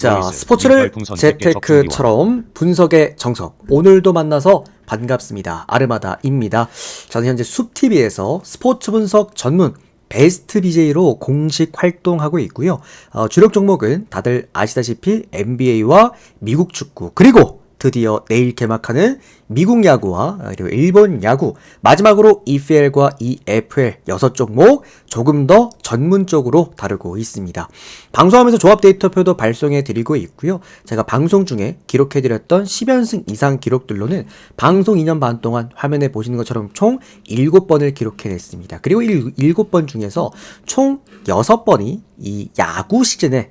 자, 스포츠를 재테크처럼 분석의 정석. 오늘도 만나서 반갑습니다. 아르마다입니다. 저는 현재 숲TV에서 스포츠 분석 전문 베스트 BJ로 공식 활동하고 있고요. 주력 종목은 다들 아시다시피 NBA와 미국 축구, 그리고 드디어 내일 개막하는 미국 야구와 그리고 일본 야구, 마지막으로 EPL과 EFL 6종목 조금 더 전문적으로 다루고 있습니다. 방송하면서 조합 데이터표도 발송해 드리고 있고요. 제가 방송 중에 기록해 드렸던 10연승 이상 기록들로는 방송 2년 반 동안 화면에 보시는 것처럼 총 7번을 기록해 냈습니다. 그리고 7번 중에서 총 6번이 이 야구 시즌에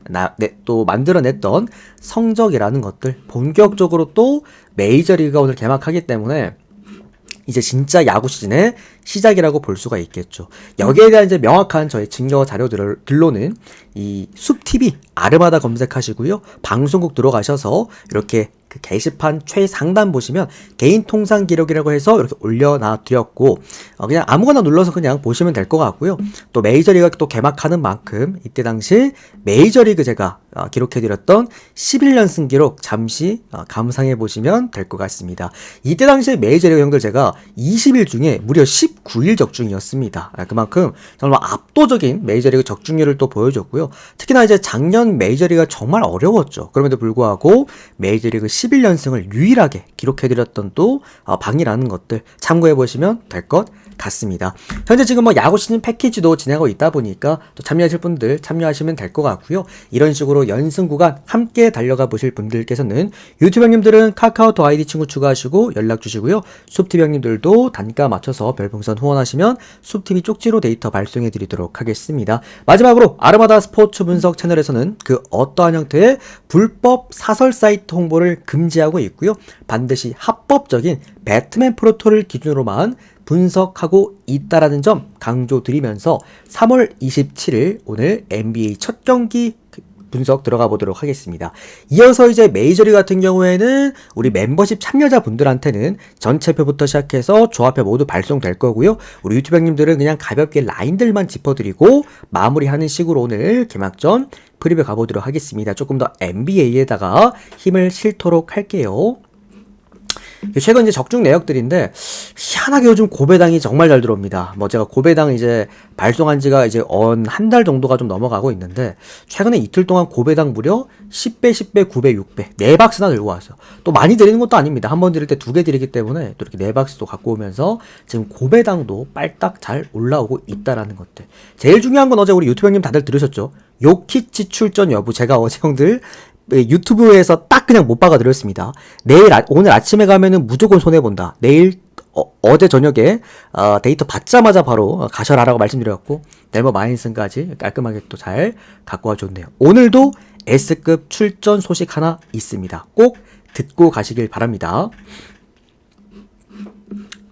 또 만들어냈던 성적이라는 것들, 본격적으로 또 메이저리그가 오늘 개막하기 때문에 이제 진짜 야구 시즌의 시작이라고 볼 수가 있겠죠. 여기에 대한 이제 명확한 저의 증거 자료들로는 이 숲TV 아르마다 검색하시고요. 방송국 들어가셔서 이렇게 그 게시판 최상단 보시면 개인 통상 기록이라고 해서 이렇게 올려놔 드렸고, 그냥 아무거나 눌러서 그냥 보시면 될 것 같고요. 또 메이저리그가 또 개막하는 만큼 이때 당시 메이저리그 제가 기록해 드렸던 11연승 기록 잠시 감상해 보시면 될 것 같습니다. 이때 당시에 메이저리그 형들 제가 20일 중에 무려 19일 적중이었습니다. 그만큼 정말 압도적인 메이저리그 적중률을 또 보여줬고요. 특히나 이제 작년 메이저리그가 정말 어려웠죠. 그럼에도 불구하고 메이저리그 11연승을 유일하게 기록해드렸던 또 방이라는 것들 참고해보시면 될 것 같습니다. 현재 지금 뭐 야구 시즌 패키지도 진행하고 있다 보니까 또 참여하실 분들 참여하시면 될 것 같고요. 이런 식으로 연승 구간 함께 달려가 보실 분들께서는 유튜브 형님들은 카카오톡 아이디 친구 추가하시고 연락 주시고요. 숲TV 형님들도 단가 맞춰서 별풍선 후원하시면 숲TV 쪽지로 데이터 발송해 드리도록 하겠습니다. 마지막으로 아르마다 스포츠 분석 채널에서는 그 어떠한 형태의 불법 사설 사이트 홍보를 금지하고 있고요. 반드시 합법적인 배트맨 프로토를 기준으로만 분석하고 있다라는 점 강조드리면서 3월 27일 오늘 NBA 첫 경기 분석 들어가 보도록 하겠습니다. 이어서 이제 메이저리그 같은 경우에는 우리 멤버십 참여자분들한테는 전체표부터 시작해서 조합표 모두 발송될 거고요. 우리 유튜브 형님들은 그냥 가볍게 라인들만 짚어드리고 마무리하는 식으로 오늘 개막전 프리뷰 가보도록 하겠습니다. 조금 더 NBA에다가 힘을 실도록 할게요. 최근 이제 적중 내역들인데 희한하게 요즘 고배당이 정말 잘 들어옵니다. 뭐 제가 고배당 이제 발송한 지가 이제 한 달 정도가 좀 넘어가고 있는데 최근에 이틀 동안 고배당 무려 10배, 10배, 9배, 6배 4박스나 들고 왔어요. 또 많이 드리는 것도 아닙니다. 한 번 드릴 때 2개 드리기 때문에 또 이렇게 4박스도 갖고 오면서 지금 고배당도 빨딱 잘 올라오고 있다라는 것들. 제일 중요한 건 어제 우리 유튜브 형님 다들 들으셨죠? 요키치 출전 여부. 제가 어제 형들 유튜브에서 딱 그냥 못 박아 드렸습니다. 오늘 아침에 가면은 무조건 손해본다. 내일 어제 저녁에 데이터 받자마자 바로 가셔라라고 말씀드렸고, 네버 마인슨까지 깔끔하게 또 잘 갖고 와줬네요. 오늘도 S급 출전 소식 하나 있습니다. 꼭 듣고 가시길 바랍니다.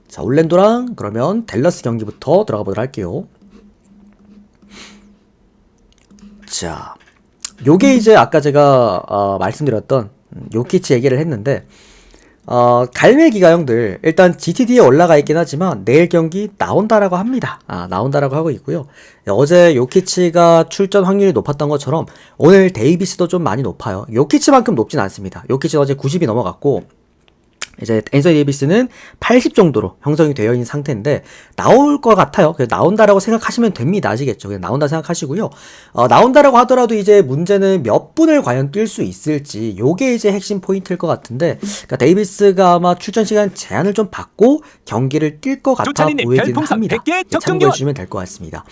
자, 올랜도랑 그러면 댈러스 경기부터 들어가 보도록 할게요. 자, 요게 이제 아까 제가 말씀드렸던 요키치 얘기를 했는데, 갈매기가 형들 일단 GTD에 올라가 있긴 하지만 내일 경기 나온다라고 합니다. 나온다라고 하고 있고요. 어제 요키치가 출전 확률이 높았던 것처럼 오늘 데이비스도 좀 많이 높아요. 요키치만큼 높진 않습니다. 요키치 어제 90이 넘어갔고, 이제 앤서니 데이비스는 80 정도로 형성이 되어 있는 상태인데 나올 것 같아요. 그래서 나온다라고 생각하시면 됩니다. 아시겠죠? 그냥 나온다 생각하시고요. 나온다라고 하더라도 이제 문제는 몇 분을 과연 뛸 수 있을지, 요게 이제 핵심 포인트일 것 같은데, 그러니까 데이비스가 아마 출전 시간 제한을 좀 받고 경기를 뛸 것 같아 보이긴 합니다. 참고해 주시면 될 것 같습니다.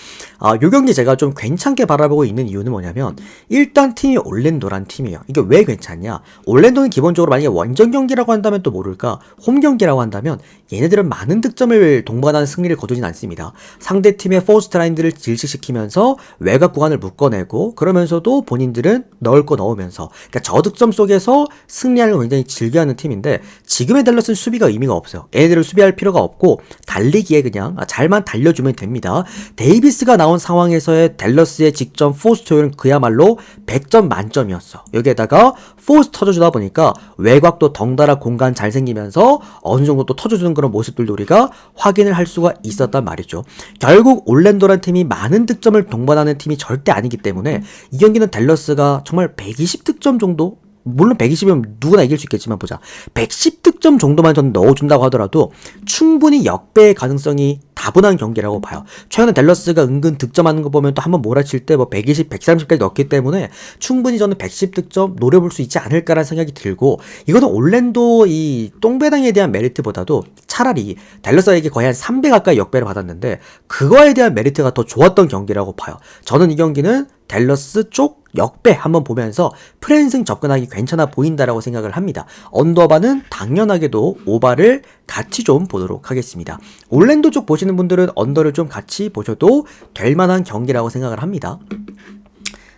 요 경기 제가 좀 괜찮게 바라보고 있는 이유는 뭐냐면, 일단 팀이 올랜도란 팀이에요. 이게 왜 괜찮냐? 올랜도는 기본적으로 만약에 원정 경기라고 한다면 또 모를까? 홈 경기라고 한다면 얘네들은 많은 득점을 동반하는 승리를 거두진 않습니다. 상대팀의 포스트 라인들을 질식시키면서 외곽 구간을 묶어내고, 그러면서도 본인들은 넣을 거 넣으면서, 그러니까 저득점 속에서 승리하는 걸 굉장히 즐겨하는 팀인데, 지금의 댈러스는 수비가 의미가 없어요. 얘네들을 수비할 필요가 없고 달리기에 그냥 잘만 달려주면 됩니다. 데이비스가 나온 상황에서의 댈러스의 직전 포스트 효율은 그야말로 100점 만점이었어. 여기에다가 포스트 터져주다 보니까 외곽도 덩달아 공간 잘 생기면서 어느 정도 또 터져주는 그런 모습들도 우리가 확인을 할 수가 있었단 말이죠. 결국 올랜도란 팀이 많은 득점을 동반하는 팀이 절대 아니기 때문에 이 경기는 댈러스가 정말 120득점 정도, 물론 120이면 누구나 이길 수 있겠지만 보자, 110득점 정도만 전 넣어준다고 하더라도 충분히 역배의 가능성이 다분한 경기라고 봐요. 최근에 댈러스가 은근 득점하는 거 보면 또 한번 몰아칠 때 뭐 120, 130까지 넣었기 때문에 충분히 저는 110득점 노려볼 수 있지 않을까라는 생각이 들고, 이거는 올랜도 이 똥배당에 대한 메리트보다도 차라리 댈러스에게 거의 한 3배 가까이 역배를 받았는데 그거에 대한 메리트가 더 좋았던 경기라고 봐요. 저는 이 경기는 댈러스 쪽 역배 한번 보면서 프랜승 접근하기 괜찮아 보인다라고 생각을 합니다. 언더바는 당연하게도 오바를 같이 좀 보도록 하겠습니다. 올랜도 쪽 보시는 분들은 언더를 좀 같이 보셔도 될 만한 경기라고 생각을 합니다.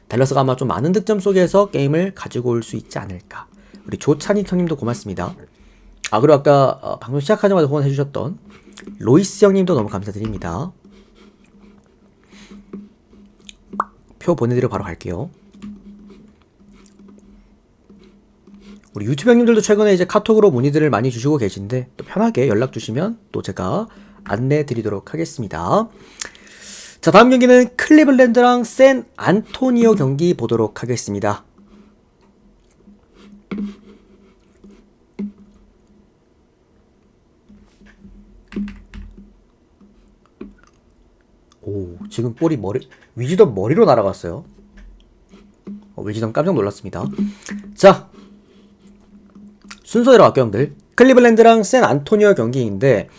댈러스가 아마 좀 많은 득점 속에서 게임을 가지고 올 수 있지 않을까. 우리 조찬이 형님도 고맙습니다. 그리고 아까 방송 시작하자마자 후원해주셨던 로이스 형님도 너무 감사드립니다. 표 보내드리러 바로 갈게요. 우리 유튜브 형님들도 최근에 이제 카톡으로 문의들을 많이 주시고 계신데 또 편하게 연락 주시면 또 제가 안내 드리도록 하겠습니다. 자, 다음 경기는 클리블랜드랑 샌 안토니오 경기 보도록 하겠습니다. 오, 지금 볼이 위즈덤 머리로 날아갔어요. 위즈덤 깜짝 놀랐습니다. 자, 순서대로 갈게요, 형들. 클리블랜드랑 샌 안토니오 경기인데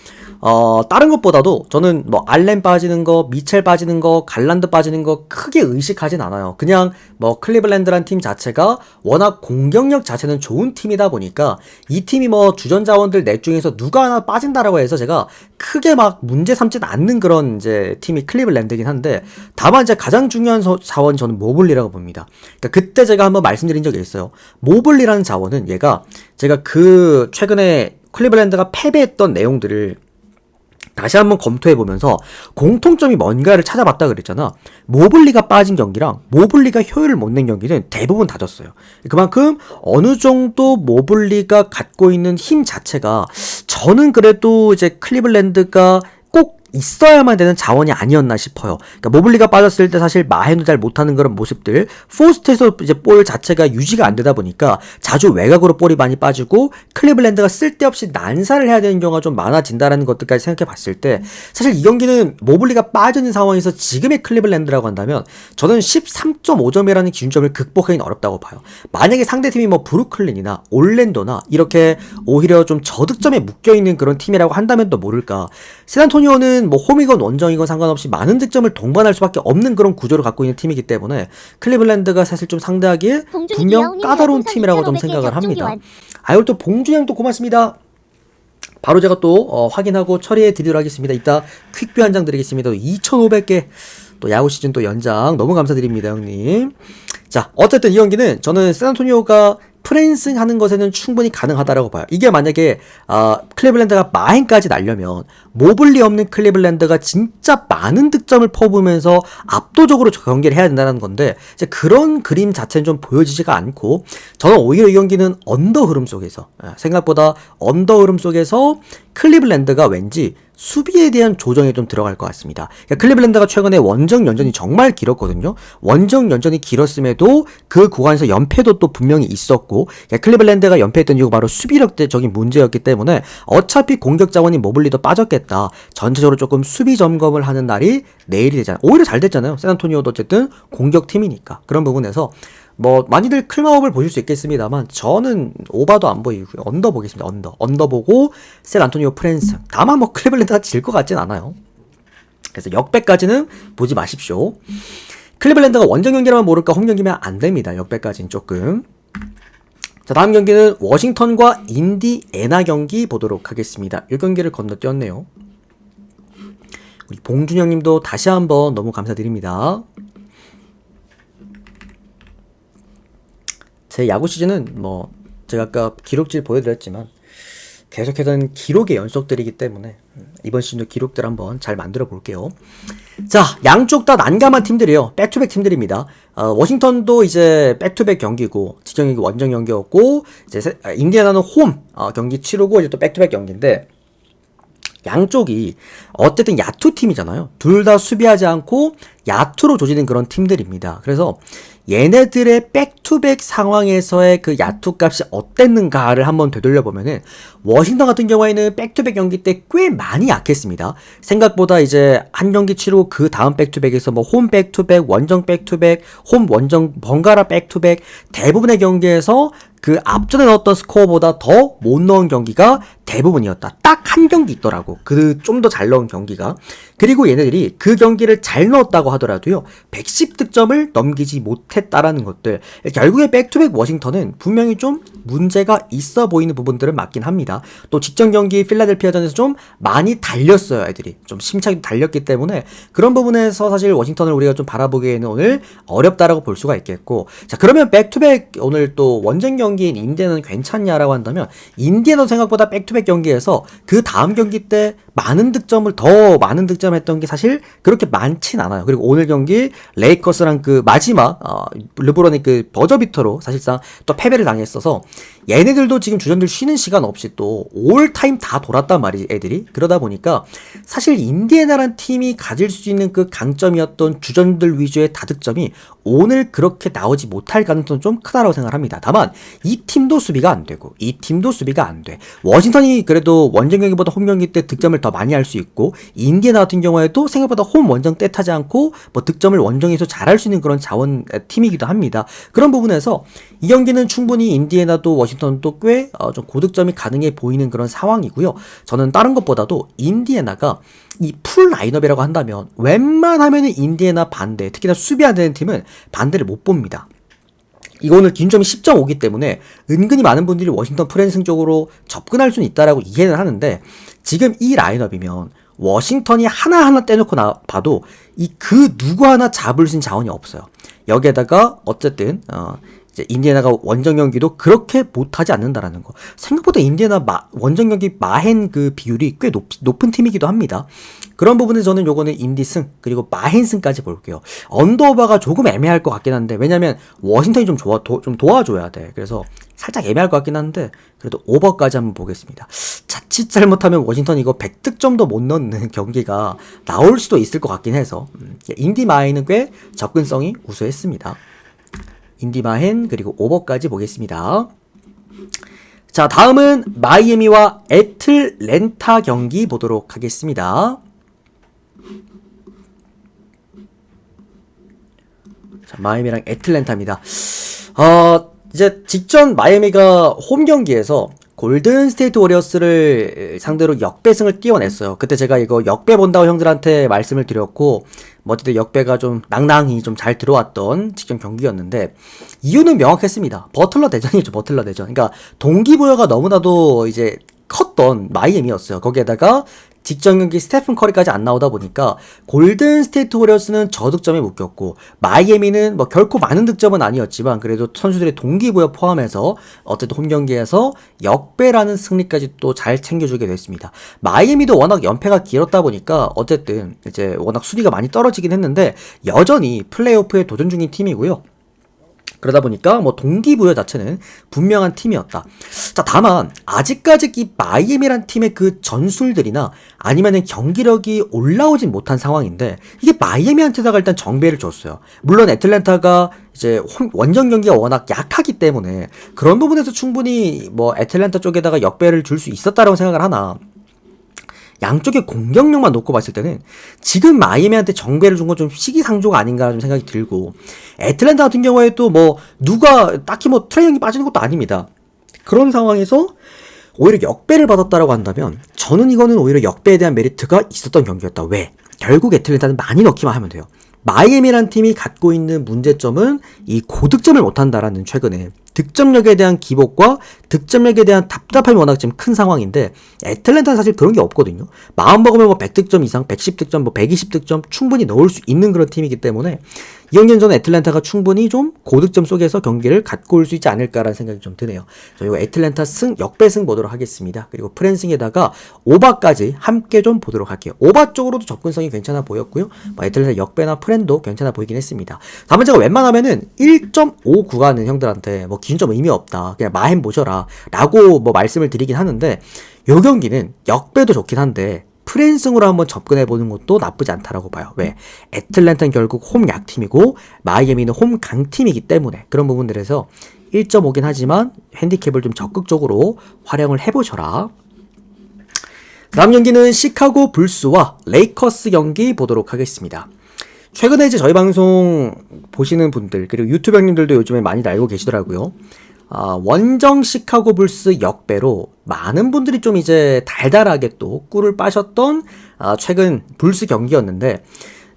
다른 것보다도 저는 뭐 알렌 빠지는 거, 미첼 빠지는 거, 갈란드 빠지는 거 크게 의식하진 않아요. 그냥 뭐 클리블랜드란 팀 자체가 워낙 공격력 자체는 좋은 팀이다 보니까 이 팀이 뭐 주전 자원들 넷 중에서 누가 하나 빠진다라고 해서 제가 크게 막 문제 삼진 않는 그런 이제 팀이 클리블랜드긴 한데, 다만 이제 가장 중요한 자원이 저는 모블리라고 봅니다. 그러니까 그때 제가 한번 말씀드린 적이 있어요. 모블리라는 자원은 얘가 제가 그 최근에 클리블랜드가 패배했던 내용들을 다시 한번 검토해보면서 공통점이 뭔가를 찾아봤다 그랬잖아. 모블리가 빠진 경기랑 모블리가 효율을 못 낸 경기는 대부분 다 졌어요. 그만큼 어느 정도 모블리가 갖고 있는 힘 자체가 저는 그래도 이제 클리블랜드가 꼭 있어야만 되는 자원이 아니었나 싶어요. 그러니까 모블리가 빠졌을 때 사실 마해도 잘 못하는 그런 모습들, 포스트에서 이제 볼 자체가 유지가 안 되다 보니까 자주 외곽으로 볼이 많이 빠지고 클리블랜드가 쓸데없이 난사를 해야 되는 경우가 좀 많아진다라는 것들까지 생각해 봤을 때 사실 이 경기는 모블리가 빠지는 상황에서 지금의 클리블랜드라고 한다면 저는 13.5점이라는 기준점을 극복하기는 어렵다고 봐요. 만약에 상대팀이 뭐 브루클린이나 올랜도나 이렇게 오히려 좀 저득점에 묶여있는 그런 팀이라고 한다면 또 모를까. 샌안토니오는 뭐 홈이건 원정이건 상관없이 많은 득점을 동반할 수밖에 없는 그런 구조를 갖고 있는 팀이기 때문에 클리블랜드가 사실 좀 상대하기에 분명 까다로운 팀이라고 좀 생각을 합니다. 아유, 또 봉준형 또 고맙습니다. 바로 제가 또 확인하고 처리해 드리도록 하겠습니다. 이따 퀵뷰 한 장 드리겠습니다. 2,500개 또 야구 시즌 또 연장 너무 감사드립니다, 형님. 자, 어쨌든 이 경기는 저는 샌안토니오가 프랜승 하는 것에는 충분히 가능하다라고 봐요. 이게 만약에 클리블랜드가 마행까지 날려면 모블리 없는 클리블랜드가 진짜 많은 득점을 퍼부으면서 압도적으로 경기를 해야 된다는 건데 이제 그런 그림 자체는 좀 보여지지가 않고, 저는 오히려 이 경기는 언더 흐름 속에서, 생각보다 언더 흐름 속에서 클리블랜드가 왠지 수비에 대한 조정이 좀 들어갈 것 같습니다. 그러니까 클리블랜드가 최근에 원정 연전이 정말 길었거든요. 원정 연전이 길었음에도 그 구간에서 연패도 또 분명히 있었고, 그러니까 클리블랜드가 연패했던 이유가 바로 수비력적인 문제였기 때문에 어차피 공격 자원인 모블리도 빠졌겠다. 전체적으로 조금 수비 점검을 하는 날이 내일이 되잖아요. 오히려 잘 됐잖아요. 샌안토니오도 어쨌든 공격팀이니까. 그런 부분에서 뭐 많이들 클마업을 보실 수 있겠습니다만 저는 오바도 안 보이고요. 언더 보겠습니다. 언더 보고 샌안토니오 프랜스. 다만 뭐 클리블랜드가 질 것 같진 않아요. 그래서 역배까지는 보지 마십시오. 클리블랜드가 원정 경기라면 모를까 홈 경기면 안 됩니다. 역배까지는 조금. 자, 다음 경기는 워싱턴과 인디애나 경기 보도록 하겠습니다. 이 경기를 건너뛰었네요. 우리 봉준형님도 다시 한번 너무 감사드립니다. 제 야구 시즌은 뭐 제가 아까 기록질 보여드렸지만 계속해서 기록의 연속들이기 때문에 이번 시즌도 기록들 한번 잘 만들어 볼게요. 자, 양쪽 다 난감한 팀들이에요. 백투백 팀들입니다. 워싱턴도 이제 백투백 경기고 지정이 원정 경기였고, 이제 인디애나는 홈 경기 치르고 이제 또 백투백 경기인데, 양쪽이 어쨌든 야투 팀이잖아요. 둘 다 수비하지 않고 야투로 조지는 그런 팀들입니다. 그래서 얘네들의 백투백 상황에서의 그 야투 값이 어땠는가를 한번 되돌려보면은 워싱턴 같은 경우에는 백투백 경기 때 꽤 많이 약했습니다. 생각보다 이제 한 경기 치르고 그 다음 백투백에서 뭐 홈 백투백, 원정 백투백, 홈 원정 번갈아 백투백 대부분의 경기에서 그 앞전에 넣었던 스코어보다 더 못 넣은 경기가 대부분이었다. 딱 한 경기 있더라고. 그 좀 더 잘 넣은 경기가. 그리고 얘네들이 그 경기를 잘 넣었다고 하더라도요. 110득점을 넘기지 못했다라는 것들. 결국에 백투백 워싱턴은 분명히 좀 문제가 있어 보이는 부분들은 맞긴 합니다. 또 직전 경기 필라델피아전에서 좀 많이 달렸어요. 애들이. 좀 심차게 달렸기 때문에 그런 부분에서 사실 워싱턴을 우리가 좀 바라보기에는 오늘 어렵다라고 볼 수가 있겠고. 자, 그러면 백투백 오늘 또 원정 경기인 인디애나는 괜찮냐라고 한다면 인디애나 생각보다 백투백 경기에서 그 다음 경기 때 더 많은 득점을 했던 게 사실 그렇게 많진 않아요. 그리고 오늘 경기 레이커스랑 그 마지막 르브론의 그 버저비터로 사실상 또 패배를 당했어서 얘네들도 지금 주전들 쉬는 시간 없이 또 올타임 다 돌았단 말이지 애들이. 그러다 보니까 사실 인디애나란 팀이 가질 수 있는 그 강점이었던 주전들 위주의 다득점이 오늘 그렇게 나오지 못할 가능성은 좀 크다라고 생각합니다. 다만 이 팀도 수비가 안 되고 이 팀도 수비가 안 돼. 워싱턴이 그래도 원정 경기보다 홈 경기 때 득점을 더 많이 할 수 있고 인디애나 같은 경우에도 생각보다 홈 원정 때 타지 않고 뭐 득점을 원정에서 잘할 수 있는 그런 자원 팀이기도 합니다. 그런 부분에서 이 경기는 충분히 인디애나도 워싱턴도 꽤 좀 고득점이 가능해 보이는 그런 상황이고요. 저는 다른 것보다도 인디애나가 이 풀 라인업이라고 한다면 웬만하면은 인디애나 반대, 특히나 수비 안 되는 팀은 반대를 못 봅니다. 이거 오늘 기준점이 10.5기 때문에 은근히 많은 분들이 워싱턴 프랜승 쪽으로 접근할 수는 있다라고 이해는 하는데 지금 이 라인업이면 워싱턴이 하나하나 떼놓고 봐도 그 누구 하나 잡을 수 있는 자원이 없어요. 여기에다가 어쨌든 이제 인디애나가 원정 경기도 그렇게 못하지 않는다라는 거. 생각보다 인디애나 원정 경기 마헨 그 비율이 꽤 높은 팀이기도 합니다. 그런 부분에서 저는 요거는 인디승 그리고 마헨승까지 볼게요. 언더오버가 조금 애매할 것 같긴 한데 왜냐면 워싱턴이 좀 도와줘야 돼. 그래서 살짝 애매할 것 같긴 한데 그래도 오버까지 한번 보겠습니다. 자칫 잘못하면 워싱턴 이거 100득점도 못 넣는 경기가 나올 수도 있을 것 같긴 해서 인디 마헨은 꽤 접근성이 우수했습니다. 인디마헨 그리고 오버까지 보겠습니다. 자, 다음은 마이애미와 애틀랜타 경기 보도록 하겠습니다. 자, 마이애미랑 애틀랜타입니다. 이제 직전 마이애미가 홈 경기에서 골든 스테이트 워리어스를 상대로 역배승을 띄워냈어요. 그때 제가 이거 역배 본다고 형들한테 말씀을 드렸고 뭐 어쨌든 역배가 좀 낭낭히 좀 잘 들어왔던 직전 경기였는데 이유는 명확했습니다. 버틀러 대전이죠. 버틀러 대전. 그러니까 동기부여가 너무나도 이제 컸던 마이애미였어요. 거기에다가 직전 경기 스테픈 커리까지 안 나오다 보니까 골든 스테이트 워리어스는 저득점에 묶였고 마이애미는 뭐 결코 많은 득점은 아니었지만 그래도 선수들의 동기부여 포함해서 어쨌든 홈 경기에서 역배라는 승리까지 또 잘 챙겨주게 됐습니다. 마이애미도 워낙 연패가 길었다 보니까 어쨌든 이제 워낙 수비가 많이 떨어지긴 했는데 여전히 플레이오프에 도전 중인 팀이고요. 그러다 보니까 뭐 동기부여 자체는 분명한 팀이었다. 자, 다만 아직까지 이 마이애미란 팀의 그 전술들이나 아니면은 경기력이 올라오진 못한 상황인데 이게 마이애미한테다가 일단 정배를 줬어요. 물론 애틀랜타가 이제 원정 경기가 워낙 약하기 때문에 그런 부분에서 충분히 뭐 애틀랜타 쪽에다가 역배를 줄 수 있었다라고 생각을 하나 양쪽의 공격력만 놓고 봤을 때는 지금 마이애미한테 정배를 준 건 좀 시기상조가 아닌가 좀 생각이 들고 애틀랜타 같은 경우에도 뭐 누가 딱히 뭐 트레이 형이 빠지는 것도 아닙니다. 그런 상황에서 오히려 역배를 받았다라고 한다면 저는 이거는 오히려 역배에 대한 메리트가 있었던 경기였다. 왜? 결국 애틀랜타는 많이 넣기만 하면 돼요. 마이애미란 팀이 갖고 있는 문제점은 이 고득점을 못한다라는 최근에 득점력에 대한 기복과 득점력에 대한 답답함이 워낙 지금 큰 상황인데 애틀랜타는 사실 그런 게 없거든요. 마음먹으면 뭐 100득점 이상, 110득점, 뭐 120득점 충분히 넣을 수 있는 그런 팀이기 때문에 이 경기는 저는 애틀랜타가 충분히 좀 고득점 속에서 경기를 갖고 올 수 있지 않을까라는 생각이 좀 드네요. 저희가 애틀랜타 역배승 보도록 하겠습니다. 그리고 프랜승에다가 오바까지 함께 좀 보도록 할게요. 오바 쪽으로도 접근성이 괜찮아 보였고요. 뭐 애틀랜타 역배나 프랜도 괜찮아 보이긴 했습니다. 다만 제가 웬만하면은 1.5 구간은 형들한테 뭐 기준점 의미 없다. 그냥 마헨 보셔라 라고 뭐 말씀을 드리긴 하는데 요 경기는 역배도 좋긴 한데 프랜승으로 한번 접근해보는 것도 나쁘지 않다라고 봐요. 왜? 애틀랜타는 결국 홈 약팀이고 마이애미는 홈 강팀이기 때문에 그런 부분들에서 1.5긴 하지만 핸디캡을 좀 적극적으로 활용을 해보셔라. 다음 경기는 시카고 불스와 레이커스 경기 보도록 하겠습니다. 최근에 이제 저희 방송 보시는 분들 그리고 유튜브 형님들도 요즘에 많이 알고 계시더라고요. 원정 시카고 불스 역배로 많은 분들이 좀 이제 달달하게 또 꿀을 빠셨던 최근 불스 경기였는데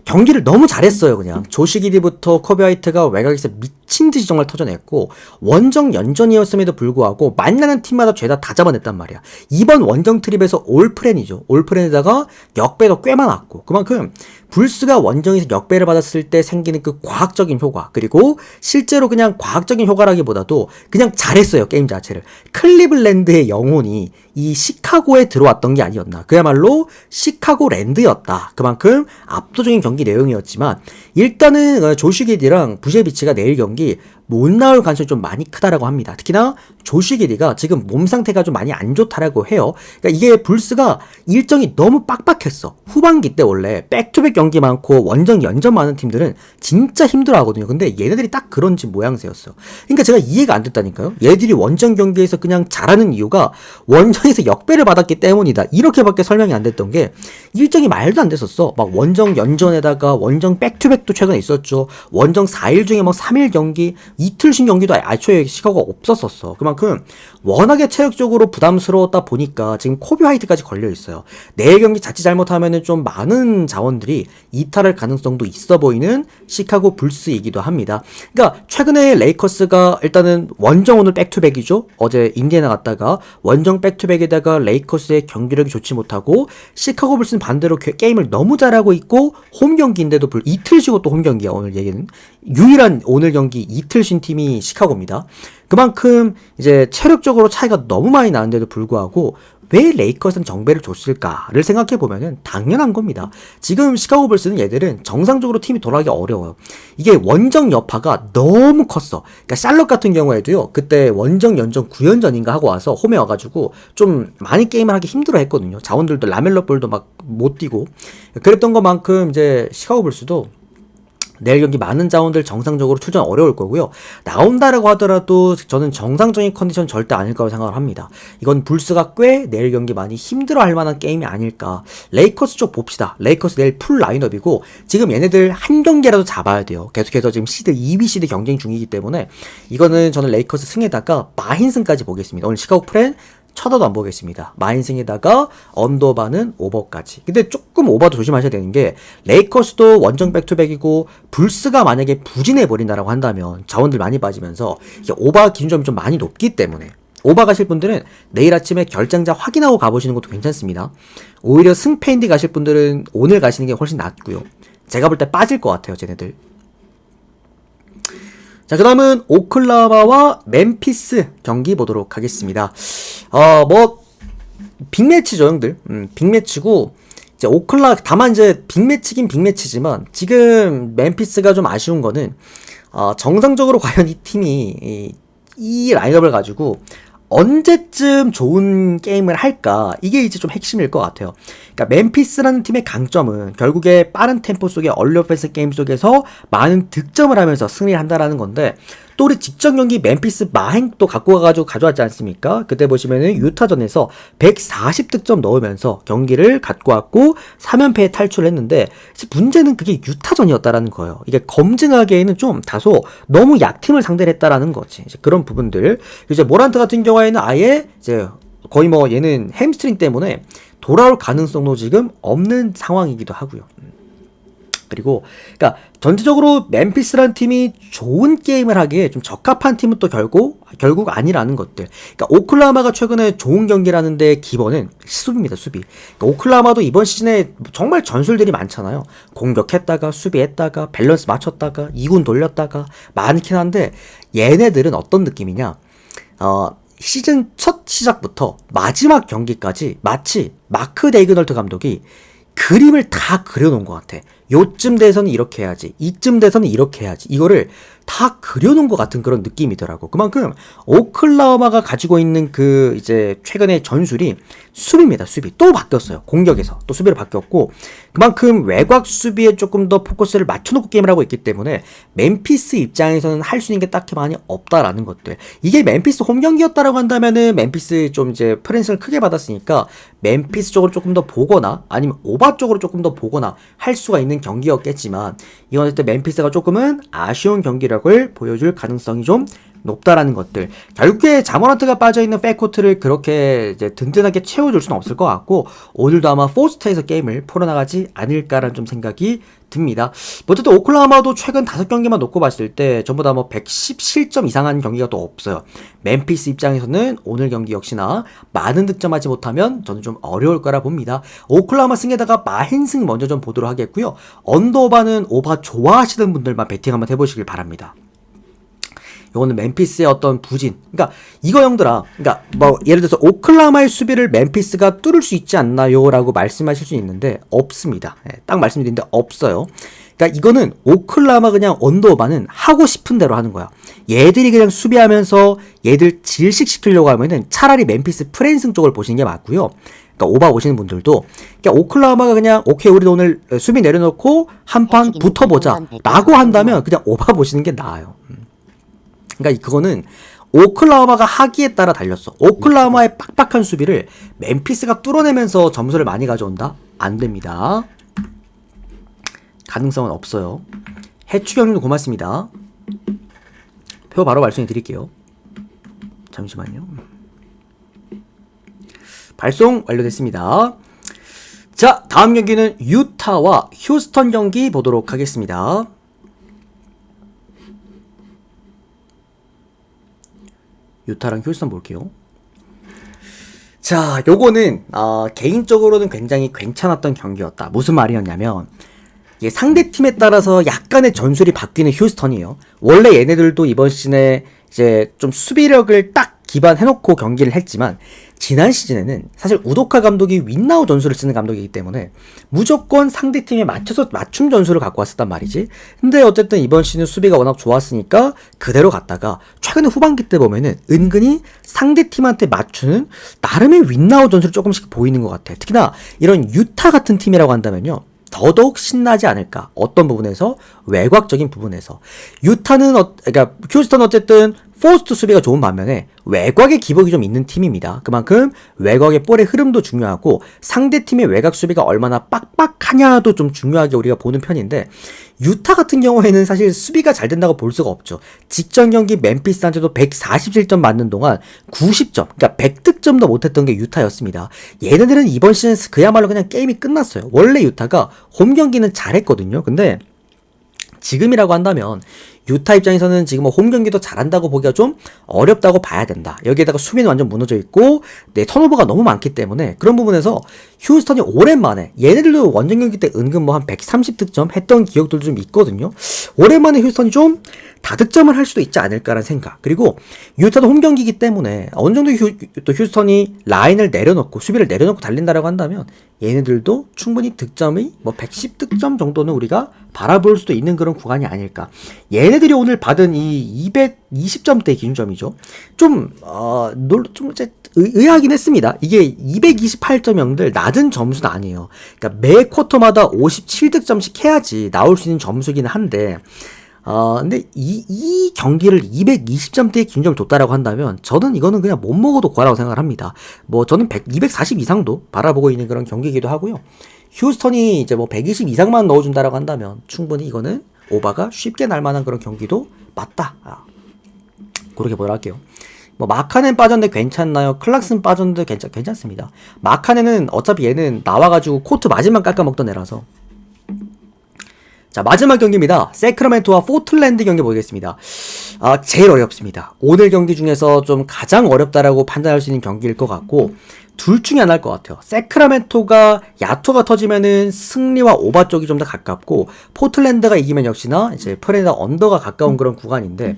경기를 너무 잘했어요. 그냥 조시 기디부터 코비 화이트가 외곽에서 미친듯이 정말 터져냈고 원정 연전이었음에도 불구하고 만나는 팀마다 죄다 다 잡아냈단 말이야. 이번 원정 트립에서 올프렌이죠. 올프렌에다가 역배도 꽤 많았고 그만큼 불스가 원정에서 역배를 받았을 때 생기는 그 과학적인 효과 그리고 실제로 그냥 과학적인 효과라기보다도 그냥 잘했어요. 게임 자체를. 클리블랜드의 영혼이 이 시카고에 들어왔던 게 아니었나. 그야말로 시카고 랜드였다. 그만큼 압도적인 경기 내용이었지만 일단은 조시 기디랑 부셰비치가 내일 경기 못 나올 가능성이 좀 많이 크다라고 합니다. 특히나 조시 기디가 지금 몸 상태가 좀 많이 안 좋다라고 해요. 그러니까 이게 불스가 일정이 너무 빡빡했어. 후반기 때 원래 백투백 경기 많고 원정 연전 많은 팀들은 진짜 힘들어 하거든요. 근데 얘네들이 딱 그런 집 모양새였어. 그러니까 제가 이해가 안 됐다니까요. 얘들이 원정 경기에서 그냥 잘하는 이유가 원정에서 역배를 받았기 때문이다. 이렇게밖에 설명이 안 됐던 게 일정이 말도 안 됐었어. 막 원정 연전에다가 원정 백투백도 최근에 있었죠. 원정 4일 중에 막 3일 경기 이틀씩 경기도 애초에 시카고가 없었었어. 그만큼 워낙에 체력적으로 부담스러웠다 보니까 지금 코비 화이트까지 걸려있어요. 내일 경기 자칫 잘못하면은 좀 많은 자원들이 이탈할 가능성도 있어 보이는 시카고 불스이기도 합니다. 그러니까 최근에 레이커스가 일단은 원정 오늘 백투백이죠. 어제 인디애나 갔다가 원정 백투백에다가 레이커스의 경기력이 좋지 못하고 시카고 불스는 반대로 게임을 너무 잘하고 있고 홈 경기인데도 이틀 쉬고 또 홈 경기야. 오늘 얘기는 유일한 오늘 경기 이틀 쉰 팀이 시카고입니다. 그만큼 이제 체력적으로 차이가 너무 많이 나는데도 불구하고 왜 레이커스는 정배를 줬을까를 생각해보면은 당연한 겁니다. 지금 시카고 불스는 얘들은 정상적으로 팀이 돌아가기 어려워요. 이게 원정 여파가 너무 컸어. 그러니까 샬럿 같은 경우에도요. 그때 원정 연정 9연전인가 하고 와서 홈에 와가지고 좀 많이 게임을 하기 힘들어 했거든요. 자원들도 라멜로 볼도 막 못 뛰고 그랬던 것만큼 이제 시카고 불스도 내일 경기 많은 자원들 정상적으로 출전 어려울 거고요. 나온다라고 하더라도 저는 정상적인 컨디션 절대 아닐 거라고 생각을 합니다. 이건 불스가 꽤 내일 경기 많이 힘들어할 만한 게임이 아닐까. 레이커스 쪽 봅시다. 레이커스 내일 풀 라인업이고 지금 얘네들 한 경기라도 잡아야 돼요. 계속해서 지금 시드 2위 시드 경쟁 중이기 때문에 이거는 저는 레이커스 승에다가 마힌승까지 보겠습니다. 오늘 시카고 프렌 쳐다도 안 보겠습니다. 마인승에다가 언더바는 오버까지. 근데 조금 오버도 조심하셔야 되는 게 레이커스도 원정 백투백이고 불스가 만약에 부진해버린다라고 한다면 자원들 많이 빠지면서 이게 오버 기준점이 좀 많이 높기 때문에 오버 가실 분들은 내일 아침에 결장자 확인하고 가보시는 것도 괜찮습니다. 오히려 승패인디 가실 분들은 오늘 가시는 게 훨씬 낫고요. 제가 볼 때 빠질 것 같아요. 쟤네들. 자, 그 다음은 오클라호마와 멤피스 경기 보도록 하겠습니다. 빅매치죠, 형들. 빅매치고, 이제 다만 이제 빅매치긴 빅매치지만, 지금 멤피스가 좀 아쉬운 거는, 정상적으로 과연 이 팀이, 이 라인업을 가지고, 언제쯤 좋은 게임을 할까? 이게 이제 좀 핵심일 것 같아요. 그러니까 멤피스라는 팀의 강점은 결국에 빠른 템포 속의 얼리 오펜스 게임 속에서 많은 득점을 하면서 승리를 한다라는 건데 또 우리 직전 경기 멤피스 마행 또 갖고 가가지고 가져왔지 않습니까? 그때 보시면은 유타전에서 140득점 넣으면서 경기를 갖고 왔고 3연패에 탈출을 했는데 문제는 그게 유타전이었다라는 거예요. 이게 검증하기에는 좀 다소 너무 약팀을 상대를 했다라는 거지. 이제 그런 부분들. 이제 모란트 같은 경우에는 아예 이제 거의 뭐 얘는 햄스트링 때문에 돌아올 가능성도 지금 없는 상황이기도 하고요. 그리고 그러니까 전체적으로 멤피스라는 팀이 좋은 게임을 하기에 좀 적합한 팀은 또 결국 아니라는 것들. 그러니까 오클라호마가 최근에 좋은 경기라는 데 기본은 수비입니다. 수비. 그러니까 오클라호마도 이번 시즌에 정말 전술들이 많잖아요. 공격했다가 수비했다가 밸런스 맞췄다가 2군 돌렸다가 많긴 한데 얘네들은 어떤 느낌이냐. 시즌 첫 시작부터 마지막 경기까지 마치 마크 데이그널트 감독이 그림을 다 그려놓은 것 같아. 요쯤 돼서는 이렇게 해야지. 이쯤 돼서는 이렇게 해야지. 이거를 다 그려놓은 것 같은 그런 느낌이더라고. 그만큼 오클라호마가 가지고 있는 그 이제 최근의 전술이 수비입니다. 수비 또 바뀌었어요. 공격에서 또 수비로 바뀌었고, 그만큼 외곽 수비에 조금 더 포커스를 맞춰놓고 게임을 하고 있기 때문에 멤피스 입장에서는 할 수 있는 게 딱히 많이 없다라는 것들. 이게 멤피스 홈 경기였다라고 한다면은 멤피스 좀 이제 프랜스를 크게 받았으니까 멤피스 쪽으로 조금 더 보거나 아니면 오바 쪽으로 조금 더 보거나 할 수가 있는 경기였겠지만, 이건 어쨌든 멤피스가 조금은 아쉬운 경기력을 보여줄 가능성이 좀 높다라는 것들. 결국에 자모란트가 빠져있는 백코트를 그렇게 이제 든든하게 채워줄 수는 없을 것 같고, 오늘도 아마 포스트에서 게임을 풀어나가지 않을까라는 좀 생각이 듭니다. 어쨌든 오클라호마도 최근 5경기만 놓고 봤을 때 전부 다 뭐 117점 이상한 경기가 또 없어요. 멤피스 입장에서는 오늘 경기 역시나 많은 득점하지 못하면 저는 좀 어려울 거라 봅니다. 오클라호마 승에다가 마힌승 먼저 좀 보도록 하겠고요. 언더오바는 오바 좋아하시는 분들만 베팅 한번 해보시길 바랍니다. 요거는 멤피스의 어떤 부진. 그러니까 이거 형들아, 그러니까 뭐 예를 들어서 오클라호마의 수비를 멤피스가 뚫을 수 있지 않나요? 라고 말씀하실 수 있는데 없습니다. 딱 말씀드리는데 없어요. 그러니까 이거는 오클라호마 그냥 언더오바는 하고 싶은 대로 하는 거야. 얘들이 그냥 수비하면서 얘들 질식시키려고 하면은 차라리 멤피스 프랜승 쪽을 보시는 게 맞고요. 그러니까 오바 보시는 분들도, 그러니까 오클라호마가 그냥 오케이 우리도 오늘 수비 내려놓고 한 판 붙어보자 라고 한다면 그냥 오바 보시는 게 나아요. 그러니까 그거는 오클라호마가 하기에 따라 달렸어. 오클라호마의 빡빡한 수비를 멤피스가 뚫어내면서 점수를 많이 가져온다? 안 됩니다. 가능성은 없어요. 해추경님도 고맙습니다. 표 바로 발송해 드릴게요. 잠시만요. 발송 완료됐습니다. 자, 다음 경기는 유타와 휴스턴 경기 보도록 하겠습니다. 유타랑 휴스턴 볼게요. 자, 요거는 개인적으로는 굉장히 괜찮았던 경기였다. 무슨 말이었냐면, 이게 상대팀에 따라서 약간의 전술이 바뀌는 휴스턴이에요. 원래 얘네들도 이번 시즌에 이제 좀 수비력을 딱 기반해놓고 경기를 했지만, 지난 시즌에는 사실 우도카 감독이 윈나우 전술을 쓰는 감독이기 때문에 무조건 상대팀에 맞춰서 맞춤 전술을 갖고 왔었단 말이지. 근데 어쨌든 이번 시즌 수비가 워낙 좋았으니까 그대로 갔다가 최근에 후반기 때 보면은 은근히 상대팀한테 맞추는 나름의 윈나우 전술이 조금씩 보이는 것 같아. 특히나 이런 유타 같은 팀이라고 한다면요, 더더욱 신나지 않을까. 어떤 부분에서? 외곽적인 부분에서. 유타는 그러니까 휴스턴은 어쨌든 포스트 수비가 좋은 반면에 외곽의 기복이 좀 있는 팀입니다. 그만큼 외곽의 볼의 흐름도 중요하고 상대팀의 외곽 수비가 얼마나 빡빡하냐도 좀 중요하게 우리가 보는 편인데, 유타 같은 경우에는 사실 수비가 잘 된다고 볼 수가 없죠. 직전 경기 멤피스한테도 147점 맞는 동안 90점, 그러니까 100득점도 못했던 게 유타였습니다. 얘네들은 이번 시즌 그야말로 그냥 게임이 끝났어요. 원래 유타가 홈 경기는 잘했거든요. 근데 지금이라고 한다면 유타 입장에서는 지금 홈 경기도 잘한다고 보기가 좀 어렵다고 봐야 된다. 여기에다가 수비는 완전 무너져 있고 턴오버가 너무 많기 때문에 그런 부분에서 휴스턴이 오랜만에, 얘네들도 원정 경기 때 은근 뭐 한 130득점 했던 기억들도 좀 있거든요. 오랜만에 휴스턴이 좀 다득점을 할 수도 있지 않을까라는 생각. 그리고 유타도 홈 경기이기 때문에 어느 정도 또 휴스턴이 라인을 내려놓고 수비를 내려놓고 달린다라고 한다면 얘네들도 충분히 득점이 뭐 110득점 정도는 우리가 바라볼 수도 있는 그런 구간이 아닐까. 얘네들이 오늘 받은 이 220점대 기준점이죠. 좀 의아하긴 했습니다. 이게 228.0들 낮은 점수는 아니에요. 그러니까 매 쿼터마다 57득점씩 해야지 나올 수 있는 점수긴 한데, 근데 이 경기를 220점대의 기준점을 줬다라고 한다면 저는 이거는 그냥 못 먹어도 고라고 생각을 합니다. 뭐 저는 240 이상도 바라보고 있는 그런 경기이기도 하고요. 휴스턴이 이제 뭐 120 이상만 넣어준다라고 한다면 충분히 이거는 오바가 쉽게 날 만한 그런 경기도 맞다. 그렇게 보도록 할게요. 뭐 마카넨 빠졌는데 괜찮나요? 클락슨 빠졌는데 괜찮습니다. 마카넨은 어차피 얘는 나와가지고 코트 마지막 깎아먹던 애라서. 자, 마지막 경기입니다. 세크라멘토와 포틀랜드 경기 보겠습니다. 제일 어렵습니다. 오늘 경기 중에서 좀 가장 어렵다라고 판단할 수 있는 경기일 것 같고, 둘 중에 하나일 것 같아요. 세크라멘토가 야투가 터지면은 승리와 오바 쪽이 좀 더 가깝고, 포틀랜드가 이기면 역시나 이제 프레다 언더가 가까운 그런 구간인데,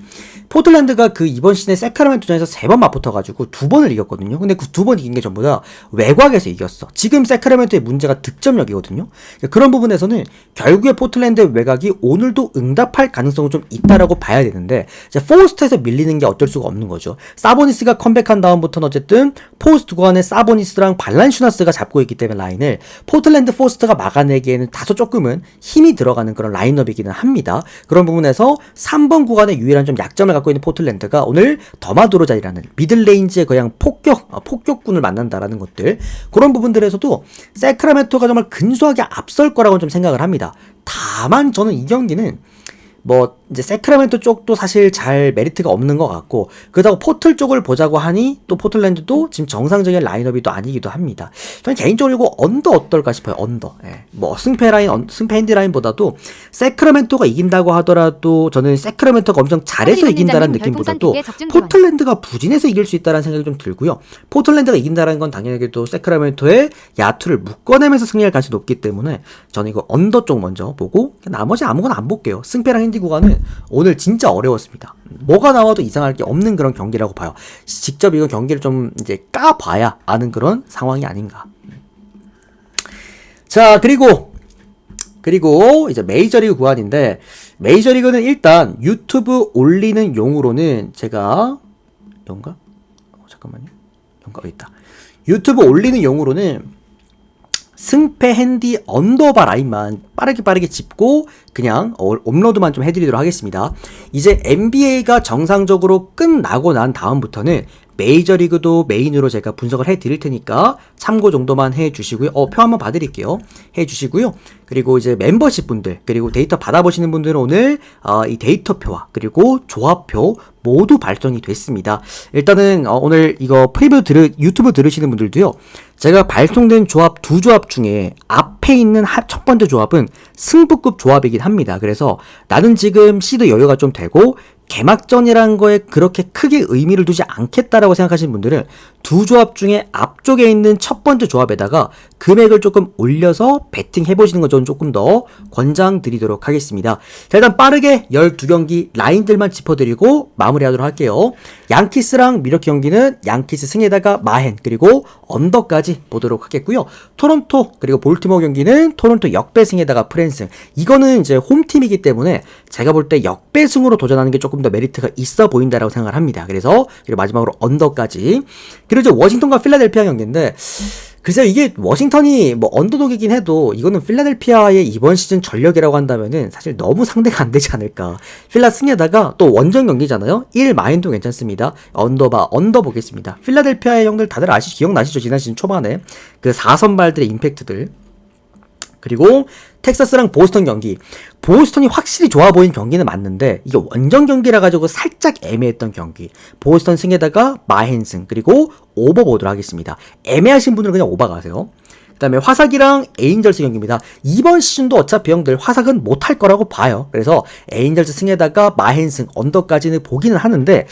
포틀랜드가 그 이번 시즌에 세크라멘토전에서 3번 맞붙어가지고 2번을 이겼거든요. 근데 그 2번 이긴 게 전부 다 외곽에서 이겼어. 지금 세크라멘토의 문제가 득점력이거든요. 그런 부분에서는 결국에 포틀랜드의 외곽이 오늘도 응답할 가능성은 좀 있다라고 봐야 되는데, 이제 포스트에서 밀리는 게 어쩔 수가 없는 거죠. 사보니스가 컴백한 다음부터는 어쨌든 포스트 구간에 사보니스랑 발란슈나스가 잡고 있기 때문에 라인을 포틀랜드 포스트가 막아내기에는 다소 조금은 힘이 들어가는 그런 라인업이기는 합니다. 그런 부분에서 3번 구간에 유일한 좀 약점을 갖고 있는 포틀랜드가 오늘 더마도로자이라는 미들레인지의 그냥 폭격군을 만난다라는 것들, 그런 부분들에서도 세크라멘토가 정말 근소하게 앞설 거라고 좀 생각을 합니다. 다만 저는 이 경기는 뭐 이제 세크라멘토 쪽도 사실 잘 메리트가 없는 것 같고, 그렇다고 포틀 쪽을 보자고 하니 또 포틀랜드도 지금 정상적인 라인업이 또 아니기도 합니다. 저는 개인적으로 이거 언더 어떨까 싶어요. 언더. 뭐 승패 핸디 라인보다도 세크라멘토가 이긴다고 하더라도 저는 세크라멘토가 엄청 잘해서 이긴다는 느낌보다도 포틀랜드가 부진해서 이길 수 있다는 생각이 좀 들고요. 포틀랜드가 이긴다는 건 당연히 또 세크라멘토의 야투를 묶어내면서 승리할 가능성이 높기 때문에 저는 이거 언더 쪽 먼저 보고 나머지 아무거나 안 볼게요. 승패랑 핸디 구간은 오늘 진짜 어려웠습니다. 뭐가 나와도 이상할 게 없는 그런 경기라고 봐요. 직접 이거 경기를 좀 이제 까봐야 아는 그런 상황이 아닌가. 자, 그리고 이제 메이저리그 구간인데, 메이저리그는 일단 유튜브 올리는 용으로는 제가 여긴가? 잠깐만요. 여기 있다. 유튜브 올리는 용으로는 승패 핸디 언더바 라인만 빠르게 짚고 그냥 업로드만 좀 해드리도록 하겠습니다. 이제 NBA가 정상적으로 끝나고 난 다음부터는 메이저리그도 메인으로 제가 분석을 해드릴 테니까 참고 정도만 해주시고요. 표 한번 봐드릴게요. 해주시고요. 그리고 이제 멤버십 분들, 그리고 데이터 받아보시는 분들은 오늘 이 데이터표와 그리고 조합표 모두 발송이 됐습니다. 일단은 오늘 이거 유튜브 들으시는 분들도요, 제가 발송된 조합 2조합 중에 앞에 있는 첫 번째 조합은 승부급 조합이긴 합니다. 그래서 나는 지금 시드 여유가 좀 되고 개막전이란 거에 그렇게 크게 의미를 두지 않겠다라고 생각하시는 분들은 2조합 중에 앞쪽에 있는 첫 번째 조합에다가 금액을 조금 올려서 베팅 해보시는 거 저는 조금 더 권장드리도록 하겠습니다. 자, 일단 빠르게 12경기 라인들만 짚어드리고 마무리하도록 할게요. 양키스랑 미러키 경기는 양키스 승에다가 마헨 그리고 언더까지 보도록 하겠고요. 토론토 그리고 볼티모어 경기는 토론토 역배승에다가 프랜승. 이거는 이제 홈팀이기 때문에 제가 볼 때 역배승으로 도전하는 게 조금 더 메리트가 있어 보인다라고 생각을 합니다. 그래서 그리고 마지막으로 언더까지. 그리고 이제 워싱턴과 필라델피아 경기인데, 글쎄요, 이게 워싱턴이 뭐 언더독이긴 해도 이거는 필라델피아의 이번 시즌 전력이라고 한다면은 사실 너무 상대가 안 되지 않을까. 필라 승에다가 또 원정 경기잖아요. 1 마인도 괜찮습니다. 언더 보겠습니다. 필라델피아의 형들 다들 기억나시죠? 지난 시즌 초반에 그 4선발들의 임팩트들. 그리고 텍사스랑 보스턴 경기. 보스턴이 확실히 좋아 보인 경기는 맞는데 이게 원정 경기라 가지고 살짝 애매했던 경기. 보스턴 승에다가 마헨 승 그리고 오버 보도록 하겠습니다. 애매하신 분들은 그냥 오버 가세요. 그 다음에 화삭이랑 에인절스 경기입니다. 이번 시즌도 어차피 형들 화삭은 못할 거라고 봐요. 그래서 에인절스 승에다가 마헨 승 언더까지는 보기는 하는데,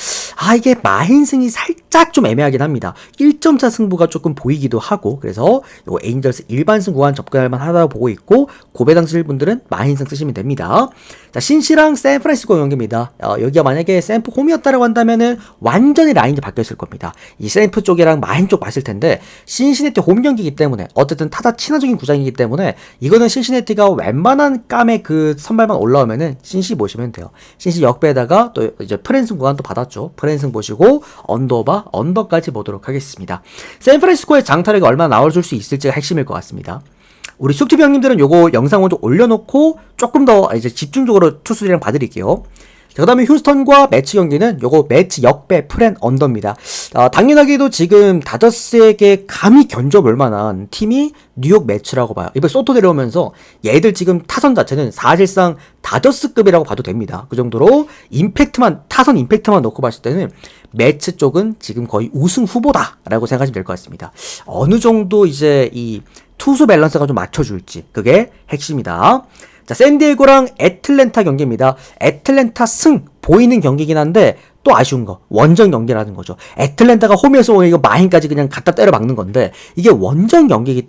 이게 마헨 승이 살짝 좀 애매하긴 합니다. 1점차 승부가 조금 보이기도 하고, 그래서 요 에인절스 일반승 구간 접근할 만하다고 보고 있고, 고배당 쓰실 분들은 마헨 승 쓰시면 됩니다. 자, 신시랑 샌프란시스코 경기입니다. 여기가 만약에 샌프 홈이었다라고 한다면은 완전히 라인이 바뀌었을 겁니다. 이 샌프 쪽이랑 마헨 쪽 봤을 텐데, 신시내티 홈 경기이기 때문에 어쨌든 타자 친화적인 구장이기 때문에 이거는 신시내티가 웬만한 깜의 그 선발만 올라오면은 신시 보시면 돼요. 신시 역배에다가 또 이제 프랜승 구간 또 받았죠. 프랜승 보시고 언더까지 보도록 하겠습니다. 샌프란시스코의 장타력이 얼마나 나와줄 수 있을지가 핵심일 것 같습니다. 우리 쑥티비 형님들은 요거 영상 먼저 올려놓고 조금 더 이제 집중적으로 투수들이랑 봐드릴게요. 그 다음에 휴스턴과 매치 경기는 요거 매치 역배 프렌 언더입니다. 당연하게도 지금 다저스에게 감히 견뎌볼 만한 팀이 뉴욕 매치라고 봐요. 이번에 소토 데려오면서 얘들 지금 타선 자체는 사실상 다저스급이라고 봐도 됩니다. 그 정도로 타선 임팩트만 놓고 봤을 때는 매치 쪽은 지금 거의 우승 후보다라고 생각하시면 될 것 같습니다. 어느 정도 이제 이 투수 밸런스가 좀 맞춰줄지 그게 핵심이다. 자, 샌디에고랑 애틀랜타 경기입니다. 애틀랜타 승 보이는 경기긴 한데 또 아쉬운 거 원정 경기라는 거죠. 애틀랜타가 홈에서 오히려 이거 마인까지 그냥 갖다 때려 박는 건데 이게 원정이기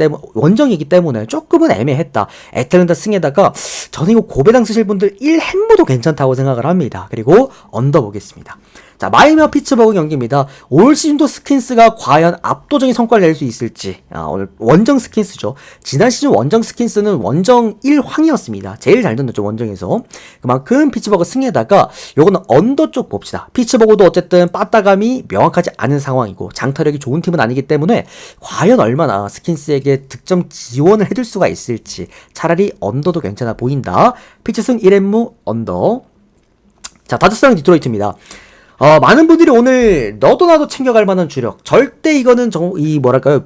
때문에 조금은 애매했다. 애틀랜타 승에다가 저는 이거 고배당 쓰실 분들 1햄무도 괜찮다고 생각을 합니다. 그리고 언더 보겠습니다. 자, 마이애미와 피츠버그 경기입니다. 올 시즌도 스킨스가 과연 압도적인 성과를 낼 수 있을지. 오늘 원정 스킨스죠. 지난 시즌 원정 스킨스는 원정 1황이었습니다. 제일 잘 던졌죠, 원정에서. 그만큼 피츠버그 승에다가 요거는 언더 쪽 봅시다. 피츠버그도 어쨌든 빠따감이 명확하지 않은 상황이고 장타력이 좋은 팀은 아니기 때문에 과연 얼마나 스킨스에게 득점 지원을 해줄 수가 있을지 차라리 언더도 괜찮아 보인다. 피츠승 1앤무 언더. 자, 다저스랑 디트로이트입니다. 많은 분들이 오늘 너도 나도 챙겨갈 만한 주력, 절대 이거는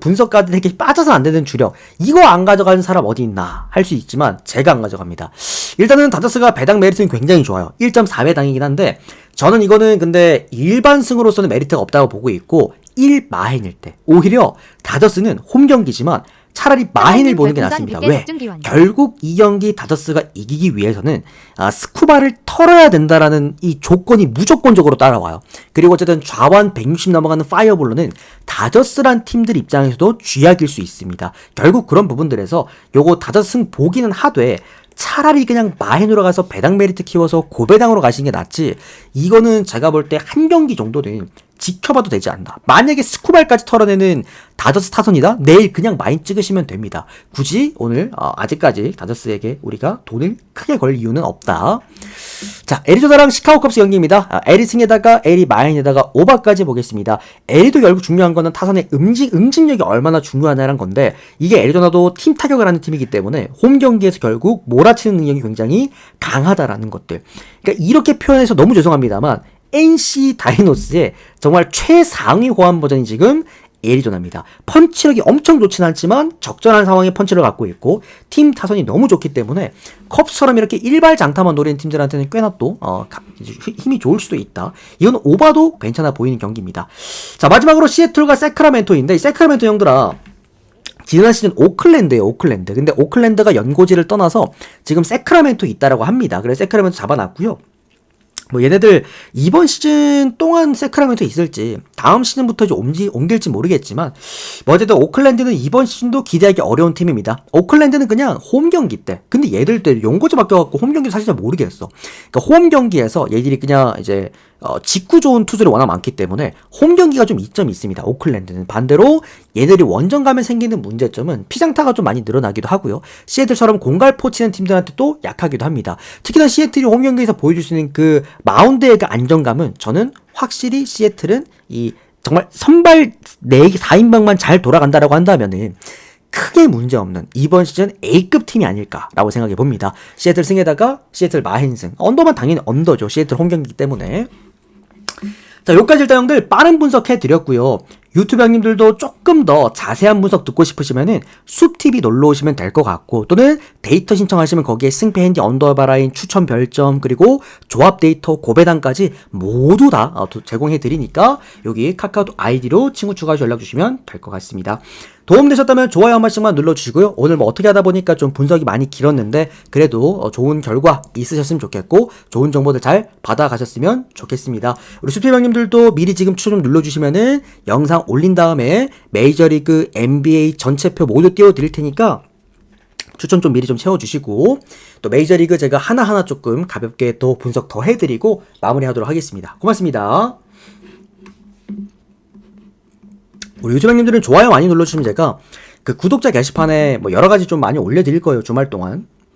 분석가들에게 빠져서 안 되는 주력, 이거 안 가져가는 사람 어디 있나 할 수 있지만 제가 안 가져갑니다. 일단은 다저스가 배당 메리트는 굉장히 좋아요. 1.4배당이긴 한데 저는 이거는 근데 일반 승으로서는 메리트가 없다고 보고 있고 1마행일 때 오히려 다저스는 홈 경기지만 차라리 마인을 보는 게 낫습니다. 왜? 결국 이 경기 다저스가 이기기 위해서는 스쿠바를 털어야 된다라는 이 조건이 무조건적으로 따라와요. 그리고 어쨌든 좌완 160 넘어가는 파이어볼로는 다저스란 팀들 입장에서도 쥐약일 수 있습니다. 결국 그런 부분들에서 요거 다저스 승 보기는 하되 차라리 그냥 마인으로 가서 배당 메리트 키워서 고배당으로 가시는 게 낫지, 이거는 제가 볼 때 한 경기 정도는 지켜봐도 되지 않나. 만약에 스쿠발까지 털어내는 다저스 타선이다? 내일 그냥 마인 찍으시면 됩니다. 굳이 오늘 아직까지 다저스에게 우리가 돈을 크게 걸 이유는 없다. 자, 애리조나랑 시카고 컵스 경기입니다. 애리승에다가 애리 마인에다가 오바까지 보겠습니다. 애리도 결국 중요한 거는 타선의 응징력이 얼마나 중요하냐는 건데, 이게 애리조나도 팀 타격을 하는 팀이기 때문에 홈 경기에서 결국 몰아치는 능력이 굉장히 강하다라는 것들. 그러니까 이렇게 표현해서 너무 죄송합니다만 NC 다이노스의 정말 최상위 호환 버전이 지금 애리조나입니다. 펀치력이 엄청 좋진 않지만 적절한 상황에 펀치를 갖고 있고 팀 타선이 너무 좋기 때문에 컵스처럼 이렇게 일발 장타만 노리는 팀들한테는 꽤나 또 힘이 좋을 수도 있다. 이건 오바도 괜찮아 보이는 경기입니다. 자, 마지막으로 시애틀과 세크라멘토인데, 이 세크라멘토 형들아 지난 시즌 오클랜드예요, 오클랜드. 근데 오클랜드가 연고지를 떠나서 지금 세크라멘토 있다라고 합니다. 그래서 세크라멘토 잡아놨고요. 뭐 얘네들 이번 시즌 동안 세크라멘토 있을지 다음 시즌부터 이제 옮길지 모르겠지만 뭐 어쨌든 오클랜드는 이번 시즌도 기대하기 어려운 팀입니다. 오클랜드는 그냥 홈 경기 때, 근데 얘들 때 용고지 바뀌어갖고 홈 경기 사실 잘 모르겠어. 그러니까 홈 경기에서 얘들이 그냥 이제 직구 좋은 투수들이 워낙 많기 때문에 홈 경기가 좀 이점이 있습니다. 오클랜드는 반대로 얘들이 원정 가면 생기는 문제점은 피장타가 좀 많이 늘어나기도 하고요. 시애틀처럼 공갈포 치는 팀들한테 또 약하기도 합니다. 특히나 시애틀이 홈 경기에서 보여줄 수 있는 그 마운드의 그 안정감은 저는 확실히 시애틀은 이 정말 선발 4인방만 잘 돌아간다라고 한다면은 크게 문제없는 이번 시즌 A급 팀이 아닐까라고 생각해 봅니다. 시애틀 승에다가 시애틀 마헨승, 언더만 당연히 언더죠. 시애틀 홈 경기이기 때문에. 자, 여기까지 일단 형들 빠른 분석해 드렸고요. 유튜브 형님들도 조금 더 자세한 분석 듣고 싶으시면은 숲TV 놀러 오시면 될 것 같고, 또는 데이터 신청하시면 거기에 승패 핸디 언더바라인 추천 별점 그리고 조합 데이터 고배당까지 모두 다 제공해 드리니까 여기 카카오톡 아이디로 친구 추가해서 연락 주시면 될 것 같습니다. 도움되셨다면 좋아요 한 번씩만 눌러주시고요. 오늘 뭐 어떻게 하다 보니까 좀 분석이 많이 길었는데 그래도 좋은 결과 있으셨으면 좋겠고 좋은 정보들 잘 받아가셨으면 좋겠습니다. 우리 숲TV 형님들도 미리 지금 추천 좀 눌러주시면은 영상 올린 다음에 메이저리그, NBA 전체표 모두 띄워드릴 테니까 추천 좀 미리 좀 채워주시고, 또 메이저리그 제가 하나하나 조금 가볍게 또 분석 더 해드리고 마무리하도록 하겠습니다. 고맙습니다. 우리 유튜브 형님들은 좋아요 많이 눌러주시면 제가 그 구독자 게시판에 뭐 여러가지 좀 많이 올려드릴 거예요, 주말 동안.